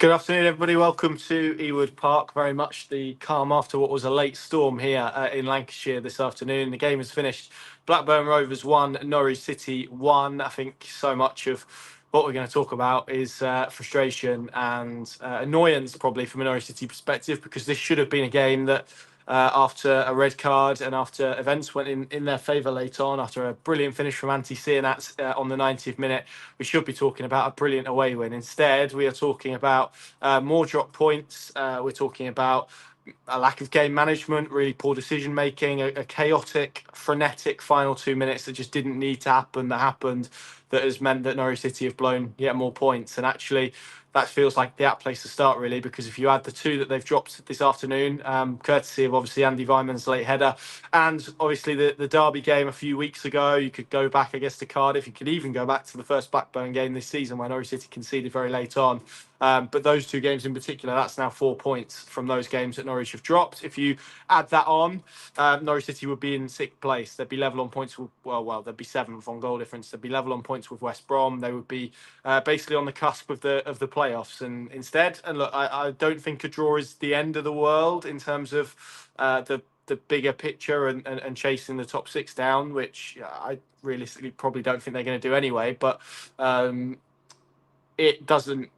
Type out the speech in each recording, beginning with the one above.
Good afternoon, everybody. Welcome to Ewood Park. Very much the calm after what was a late storm here in Lancashire this afternoon. The game has finished. Blackburn Rovers 1, Norwich City 1. I think so much of what we're going to talk about is frustration and annoyance, probably from a Norwich City perspective, because this should have been a game that, after a red card and after events went in their favour late on, after a brilliant finish from Antti Sienats on the 90th minute, we should be talking about a brilliant away win. Instead, we are talking about more drop points. We're talking about a lack of game management, really poor decision making, a chaotic, frenetic final 2 minutes that just didn't need to happen, that happened, that has meant that Norwich City have blown yet more points. And actually, that feels like the apt place to start, really, because if you add the two that they've dropped this afternoon, courtesy of obviously Andy Weiman's late header, and obviously the Derby game a few weeks ago, you could go back, I guess, to Cardiff. You could even go back to the first Blackburn game this season where Norwich City conceded very late on. But those two games in particular, that's now 4 points from those games that Norwich have dropped. If you add that on, Norwich City would be in sixth place. They'd be level on points with, they'd be seventh on goal difference. They'd be level on points with West Brom. They would be basically on the cusp of the playoffs. And instead, and look, I don't think a draw is the end of the world in terms of the bigger picture and chasing the top six down, which I realistically probably don't think they're going to do anyway. But it doesn't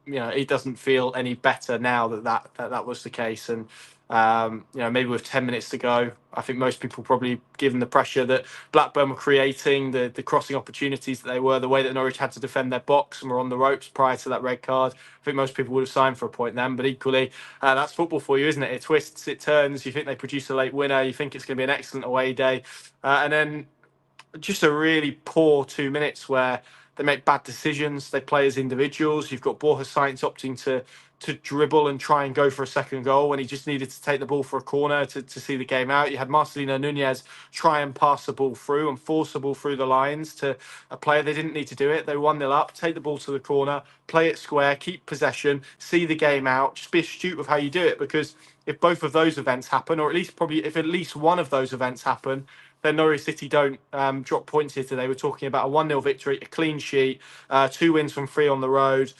feel any better now that was the case. And maybe with 10 minutes to go, I think most people probably, given the pressure that Blackburn were creating, the crossing opportunities that they were, the way that Norwich had to defend their box and were on the ropes prior to that red card, I think most people would have signed for a point then. But equally, that's football for you, isn't it? It twists, it turns. You think they produce a late winner. You think it's going to be an excellent away day. And then just a really poor 2 minutes where they make bad decisions. They play as individuals. You've got Borja Sainz opting to dribble and try and go for a second goal when he just needed to take the ball for a corner to see the game out. You had Marcelino Nunez try and pass the ball through and force the ball through the lines to a player. They didn't need to do it. They were 1-0 up, take the ball to the corner, play it square, keep possession, see the game out. Just be astute with how you do it, because if both of those events happen, or at least probably if at least one of those events happen, then Norwich City don't drop points here today. We're talking about a 1-0 victory, a clean sheet, 2 wins from 3 on the road.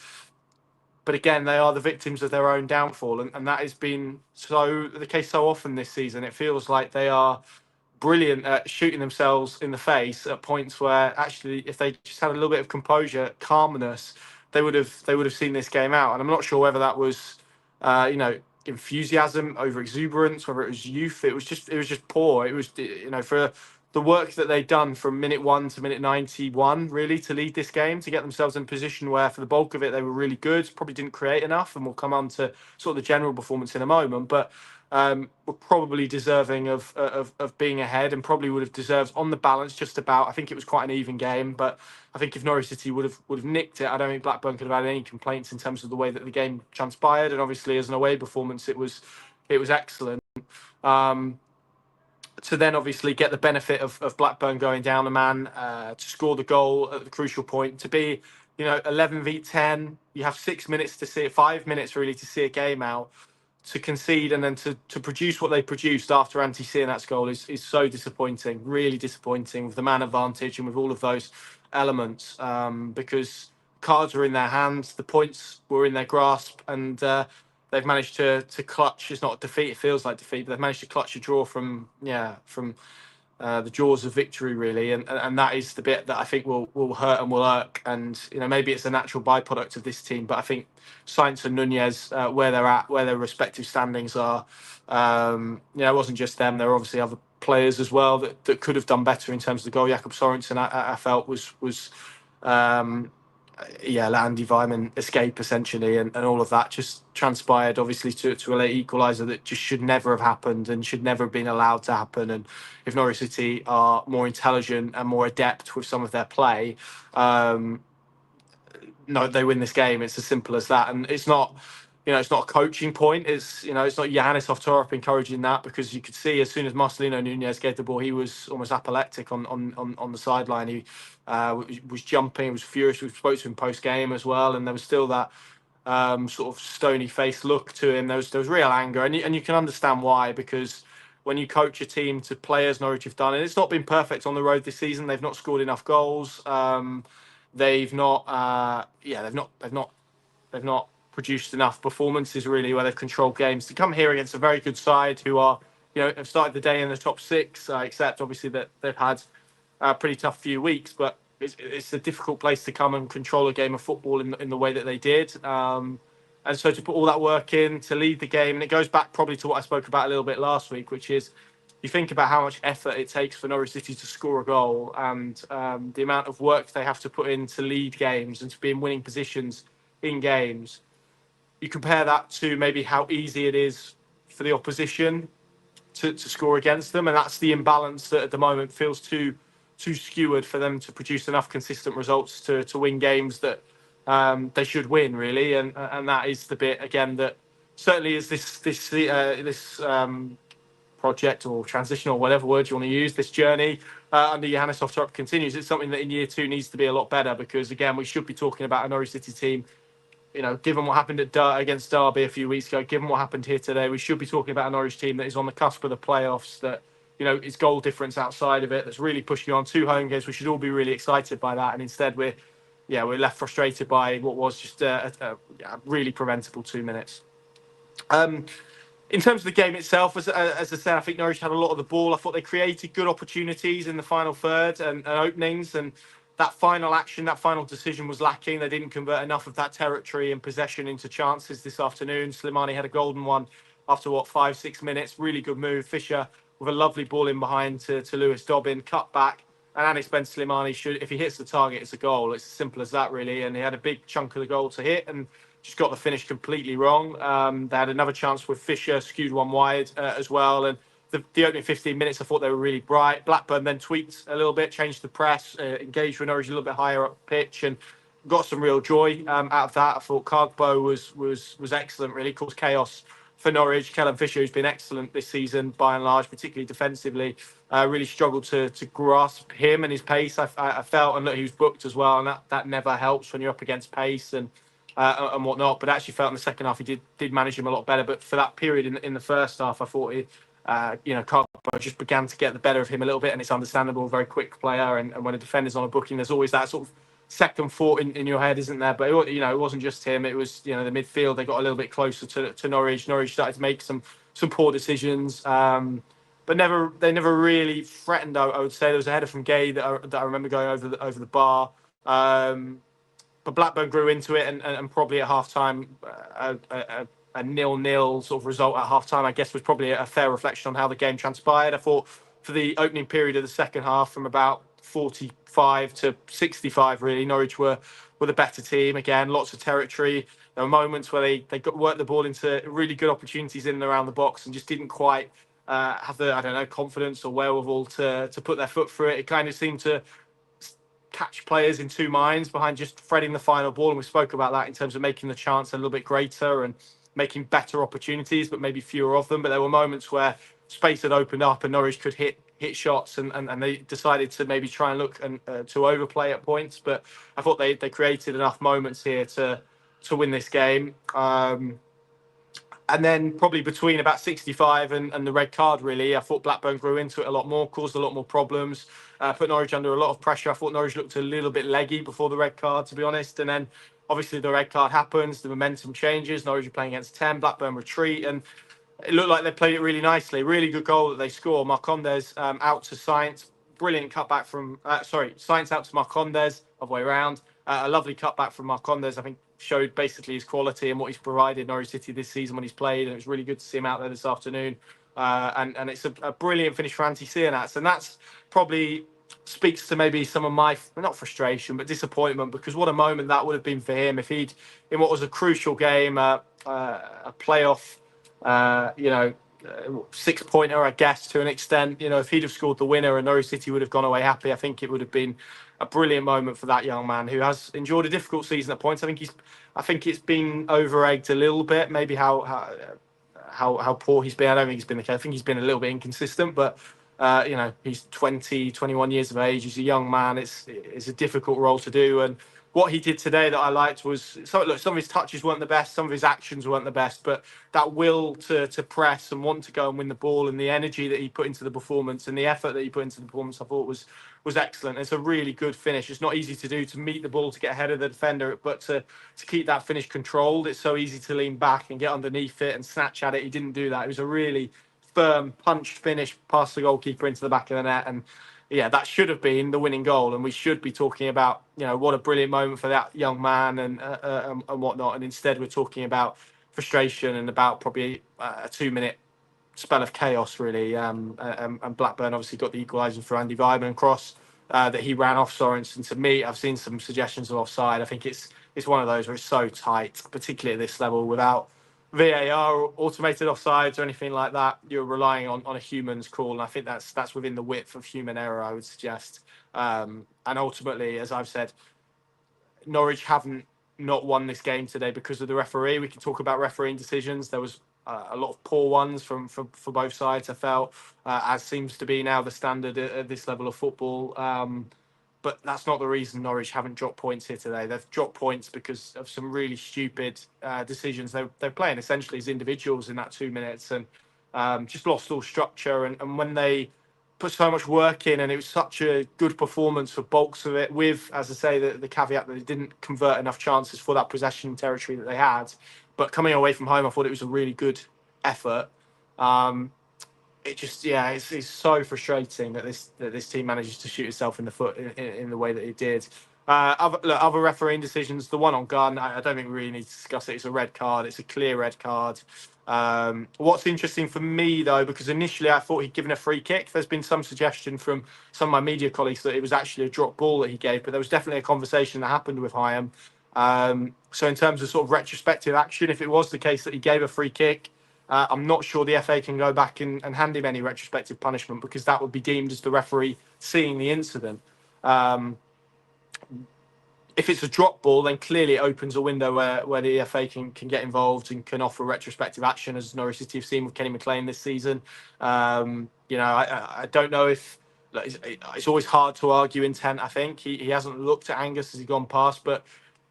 But again, they are the victims of their own downfall. And that has been the case so often this season. It feels like they are brilliant at shooting themselves in the face at points where actually, if they just had a little bit of composure, calmness, they would have seen this game out. And I'm not sure whether that was, enthusiasm over exuberance, whether it was youth. It was just poor. It was, for the work that they'd done from minute 1 to minute 91, really, to lead this game, to get themselves in a position where for the bulk of it they were really good, probably didn't create enough, and we'll come on to sort of the general performance in a moment, but were probably deserving of being ahead, and probably would have deserved, on the balance, just about. I think it was quite an even game, but I think if Norwich City would have nicked it, I don't think Blackburn could have had any complaints in terms of the way that the game transpired. And obviously, as an away performance, it was excellent. To then obviously get the benefit of Blackburn going down a man, to score the goal at the crucial point, to be 11 v 10. You have 6 minutes to see it, 5 minutes really to see a game out. To concede and then to produce what they produced after Antti Sienats' goal is so disappointing, really disappointing, with the man advantage and with all of those elements, because cards were in their hands, the points were in their grasp, and they've managed to clutch. It's not a defeat; it feels like defeat, but they've managed to clutch a draw from the jaws of victory, really, and that is the bit that I think will hurt and will irk. And maybe it's a natural byproduct of this team, but I think Sainz and Nunez, where they're at, where their respective standings are, it wasn't just them. There are obviously other players as well that could have done better in terms of the goal. Jakob Sorensen, I felt was let Andy Weimann escape, essentially, and all of that just transpired, obviously, to a late equaliser that just should never have happened and should never have been allowed to happen. And if Norwich City are more intelligent and more adept with some of their play, they win this game. It's as simple as that. And it's not, it's not a coaching point. It's, it's not Yannis Oftorop encouraging that, because you could see as soon as Marcelino Nunez gave the ball, he was almost apoplectic on the sideline. He was jumping, he was furious. We spoke to him post game as well, and there was still that sort of stony faced look to him. There was real anger, and you can understand why, because when you coach a team to play as Norwich have done, and it's not been perfect on the road this season. They've not scored enough goals. They've not produced enough performances really where they've controlled games to come here against a very good side who are, have started the day in the top six, except obviously that they've had a pretty tough few weeks, but it's a difficult place to come and control a game of football in the way that they did. And so to put all that work in, to lead the game, and it goes back probably to what I spoke about a little bit last week, which is you think about how much effort it takes for Norwich City to score a goal and the amount of work they have to put in to lead games and to be in winning positions in games. You compare that to maybe how easy it is for the opposition to score against them, and that's the imbalance that at the moment feels too skewered for them to produce enough consistent results to win games that they should win, really. And that is the bit again that certainly is this project or transition or whatever word you want to use, this journey under Johannes Oftorp continues. It's something that in year two needs to be a lot better because again we should be talking about a Norwich City team. Given what happened against Derby a few weeks ago, given what happened here today, we should be talking about a Norwich team that is on the cusp of the playoffs, that, is goal difference outside of it, that's really pushing on 2 home games. We should all be really excited by that. And instead, we're left frustrated by what was just a really preventable 2 minutes. In terms of the game itself, as I said, I think Norwich had a lot of the ball. I thought they created good opportunities in the final third and openings, and that final action, that final decision was lacking. They didn't convert enough of that territory and possession into chances this afternoon. Slimani had a golden one after 5-6 minutes. Really good move. Fisher with a lovely ball in behind to Lewis Dobbin, cut back. And Anis Ben Slimani should, if he hits the target, it's a goal. It's as simple as that, really. And he had a big chunk of the goal to hit and just got the finish completely wrong. They had another chance with Fisher, skewed one wide as well. And the opening 15 minutes, I thought they were really bright. Blackburn then tweaked a little bit, changed the press, engaged with Norwich a little bit higher up pitch, and got some real joy out of that. I thought Cargbo was excellent, really caused chaos for Norwich. Callum Fisher, who's been excellent this season by and large, particularly defensively, really struggled to grasp him and his pace. I felt, and look, he was booked as well, and that never helps when you're up against pace and whatnot. But actually felt in the second half he did manage him a lot better. But for that period in the first half, I thought Cargbo just began to get the better of him a little bit, and it's understandable, very quick player, and when a defender's on a booking, there's always that sort of second thought in your head, isn't there? But it wasn't just him. It was the midfield. They got a little bit closer to Norwich. Norwich started to make some poor decisions, but they never really threatened. I would say there was a header from Gay that I remember going over the bar. But Blackburn grew into it, and probably at half time, a 0-0 sort of result at half time, I guess, was probably a fair reflection on how the game transpired. I thought for the opening period of the second half, from about 45 to 65, really, Norwich were the better team. Again, lots of territory. There were moments where they worked the ball into really good opportunities in and around the box and just didn't quite have the, confidence or wherewithal to put their foot through it. It kind of seemed to catch players in 2 minds behind just threading the final ball. And we spoke about that in terms of making the chance a little bit greater and making better opportunities, but maybe fewer of them. But there were moments where space had opened up and Norwich could hit shots, and they decided to maybe try and look to overplay at points. But I thought they created enough moments here to win this game. And then probably between about 65 and the red card, really, I thought Blackburn grew into it a lot more, caused a lot more problems, put Norwich under a lot of pressure. I thought Norwich looked a little bit leggy before the red card, to be honest. And then obviously the red card happens, the momentum changes. Norwich are playing against 10, Blackburn retreat, and it looked like they played it really nicely. Really good goal that they score. Marcondes out to Science. Brilliant cutback from, Science out to Marcondes, other way around. A lovely cutback from Marcondes, I think, showed basically his quality and what he's provided Norwich City this season when he's played. And it was really good to see him out there this afternoon. And it's a brilliant finish for Antti Sienats. And that's probably speaks to maybe some of my, not frustration, but disappointment, because what a moment that would have been for him if he'd, in what was a crucial game, a playoff, 6-pointer, I guess, to an extent. If he'd have scored the winner and Norwich City would have gone away happy, I think it would have been a brilliant moment for that young man who has endured a difficult season at points. I think it's been over-egged a little bit, maybe how poor he's been. I don't think he's been the case. I think he's been a little bit inconsistent, but he's 20, 21 years of age. He's a young man. It's a difficult role to do, and what he did today that I liked was some of his touches weren't the best, some of his actions weren't the best, but that will to press and want to go and win the ball, and the energy that he put into the performance and the effort that he put into the performance, I thought was excellent. It's a really good finish. It's not easy to do, to meet the ball, to get ahead of the defender, but to keep that finish controlled. It's so easy to lean back and get underneath it and snatch at it. He didn't do that. It was a really firm, punched finish past the goalkeeper into the back of the net, and yeah, that should have been the winning goal, and we should be talking about, what a brilliant moment for that young man and whatnot. And instead, we're talking about frustration and about probably a 2 minute spell of chaos, really. And Blackburn obviously got the equaliser for Andy Weimann cross that he ran off Sorensen. To me, I've seen some suggestions of offside. I think it's one of those where it's so tight, particularly at this level, without VAR or automated offsides or anything like that. You're relying on a human's call, and I think that's within the width of human error, I would suggest. And ultimately, as I've said, Norwich haven't not won this game today because of the referee. We can talk about refereeing decisions. There was a lot of poor ones for both sides, I felt, as seems to be now the standard at this level of football. But that's not the reason Norwich haven't dropped points here today. They've dropped points because of some really stupid decisions. They're playing essentially as individuals in that 2 minutes, and just lost all structure. And when they put so much work in, and it was such a good performance for bulks of it, with, as I say, the caveat that they didn't convert enough chances for that possession territory that they had. But coming away from home, I thought it was a really good effort. It just, it's so frustrating that this team manages to shoot itself in the foot in the way that it did. Other refereeing decisions, the one on Gunn, I don't think we really need to discuss it. It's a red card. It's a clear red card. What's interesting for me, though, because initially I thought he'd given a free kick. There's been some suggestion from some of my media colleagues that it was actually a drop ball that he gave, but there was definitely a conversation that happened with Hyam. So in terms of sort of retrospective action, if it was the case that he gave a free kick, I'm not sure the FA can go back and hand him any retrospective punishment, because that would be deemed as the referee seeing the incident. If it's a drop ball, then clearly it opens a window where the FA can get involved and can offer retrospective action, as Norwich City have seen with Kenny McLean this season. I don't know if it's always hard to argue intent. I think he hasn't looked at Angus as he's gone past, but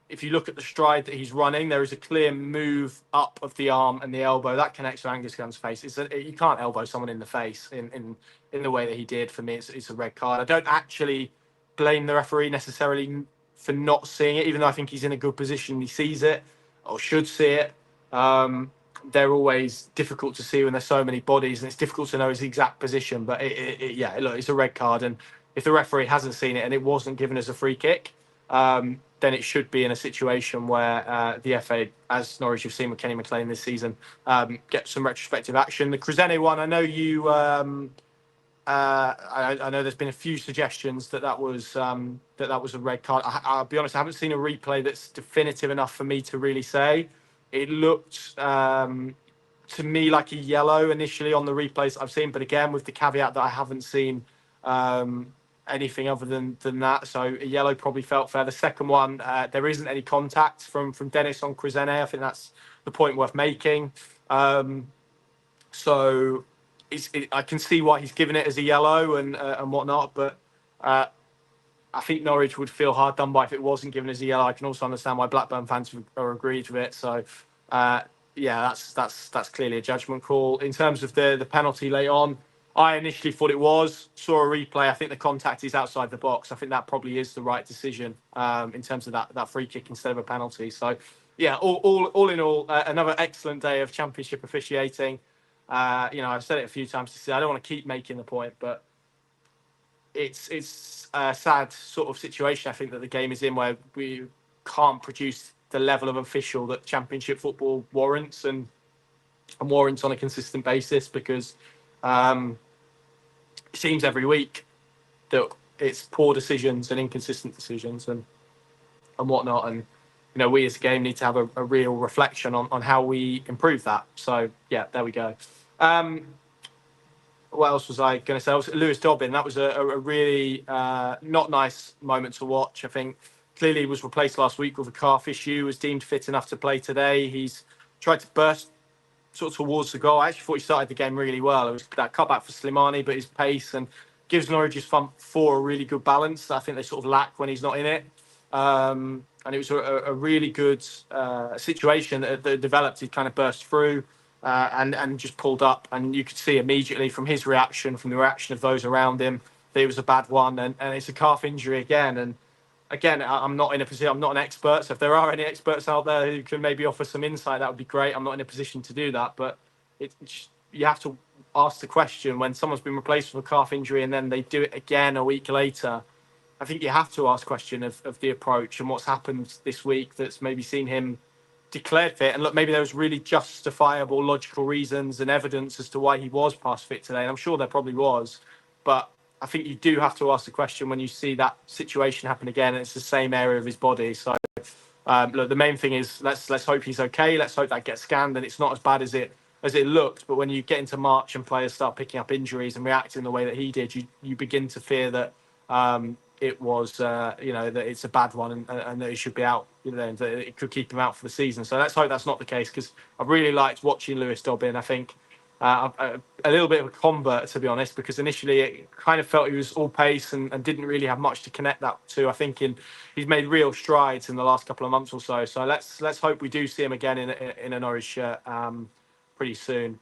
if you look at the stride that he's running, there is a clear move up of the arm and the elbow that connects to Angus Gunn's face. You can't elbow someone in the face in the way that he did. For me, it's a red card. I don't actually blame the referee necessarily for not seeing it, even though I think he's in a good position. He sees it, or should see it. They're always difficult to see when there's so many bodies, and it's difficult to know his exact position. But it's a red card, and if the referee hasn't seen it and it wasn't given as a free kick, then it should be in a situation where the FA, as Norwich have seen with Kenny McLean this season, get some retrospective action. The Cresene one, I know you. I know there's been a few suggestions that was a red card. I'll be honest, I haven't seen a replay that's definitive enough for me to really say. It looked to me like a yellow initially on the replays I've seen, but again with the caveat that I haven't seen anything other than that. So a yellow probably felt fair. The second one, there isn't any contact from Dennis on Cresene. I think that's the point worth making. So I can see why he's given it as a yellow and whatnot, but I think Norwich would feel hard done by if it wasn't given as a yellow. I can also understand why Blackburn fans are agreed with it. So that's clearly a judgment call. In terms of the penalty late on, I initially thought it was. Saw a replay. I think the contact is outside the box. I think that probably is the right decision in terms of that free kick instead of a penalty. So yeah, all in all, another excellent day of Championship officiating. I've said it a few times to say I don't want to keep making the point, but it's a sad sort of situation I think that the game is in, where we can't produce the level of official that Championship football warrants and warrants on a consistent basis, because it seems every week that it's poor decisions and inconsistent decisions and whatnot. And we as a game need to have a real reflection on how we improve that. So yeah, there we go. What else was I going to say? Lewis Dobbin, that was a really not nice moment to watch. I think clearly he was replaced last week with a calf issue, was deemed fit enough to play today. He's tried to burst sort of towards the goal. I actually thought he started the game really well. It was that cutback for Slimani, but his pace and gives Norwich's front four a really good balance. I think they sort of lack when he's not in it. and it was a really good situation that developed. He kind of burst through and just pulled up, and you could see immediately from his reaction, from the reaction of those around him, that it was a bad one, and it's a calf injury again. And again, I'm not in a position. I'm not an expert, so if there are any experts out there who can maybe offer some insight, that would be great. I'm not in a position to do that, but you have to ask the question when someone's been replaced with a calf injury and then they do it again a week later. I think you have to ask the question of the approach and what's happened this week that's maybe seen him declared fit. And look, maybe there was really justifiable, logical reasons and evidence as to why he was past fit today. And I'm sure there probably was. But I think you do have to ask the question when you see that situation happen again and it's the same area of his body. So, look, the main thing is let's hope he's okay. Let's hope that gets scanned and it's not as bad as it looked. But when you get into March and players start picking up injuries and reacting the way that he did, you begin to fear that it was, that it's a bad one and that he should be out, and that it could keep him out for the season. So let's hope that's not the case, because I really liked watching Lewis Dobbin. I think a little bit of a convert, to be honest, because initially it kind of felt he was all pace and didn't really have much to connect that to. I think he's made real strides in the last couple of months or so. So let's hope we do see him again in a Norwich shirt pretty soon.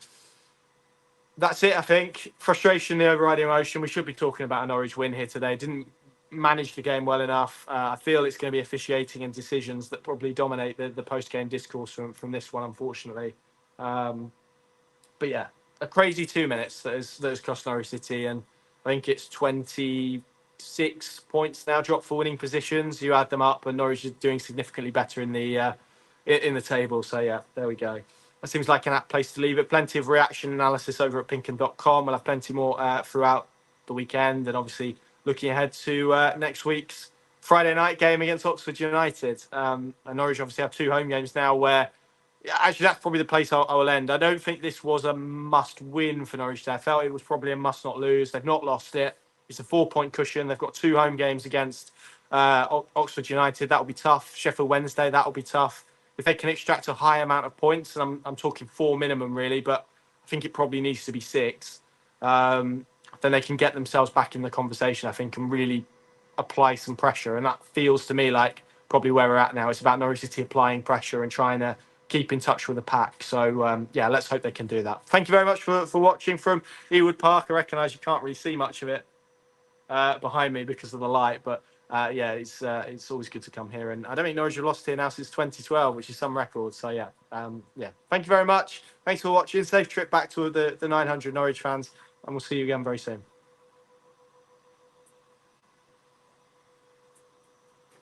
That's it, I think. Frustration, the overriding emotion. We should be talking about a Norwich win here today. Didn't manage the game well enough. I feel it's going to be officiating and decisions that probably dominate the post-game discourse from this one, unfortunately. But yeah, a crazy 2 minutes that has cost Norwich City, and I think it's 26 points now dropped for winning positions. You add them up, and Norwich is doing significantly better in the table. So yeah, there we go. That seems like an apt place to leave it. Plenty of reaction analysis over at pinkham.com. We'll have plenty more throughout the weekend, and obviously looking ahead to next week's Friday night game against Oxford United. And Norwich obviously have 2 home games now where, actually, that's probably the place I will end. I don't think this was a must-win for Norwich today. I felt it was probably a must-not-lose. They've not lost it. It's a 4-point cushion. They've got 2 home games against Oxford United. That'll be tough. Sheffield Wednesday, that'll be tough. If they can extract a high amount of points, and I'm talking 4 minimum, really, but I think it probably needs to be 6, then they can get themselves back in the conversation, I think, and really apply some pressure. And that feels to me like probably where we're at now. It's about Norwich City applying pressure and trying to keep in touch with the pack. So, let's hope they can do that. Thank you very much for watching from Ewood Park. I recognise you can't really see much of it behind me because of the light, but it's always good to come here. And I don't think Norwich have lost here now since 2012, which is some record. So, thank you very much. Thanks for watching. Safe trip back to the 900 Norwich fans, and we'll see you again very soon.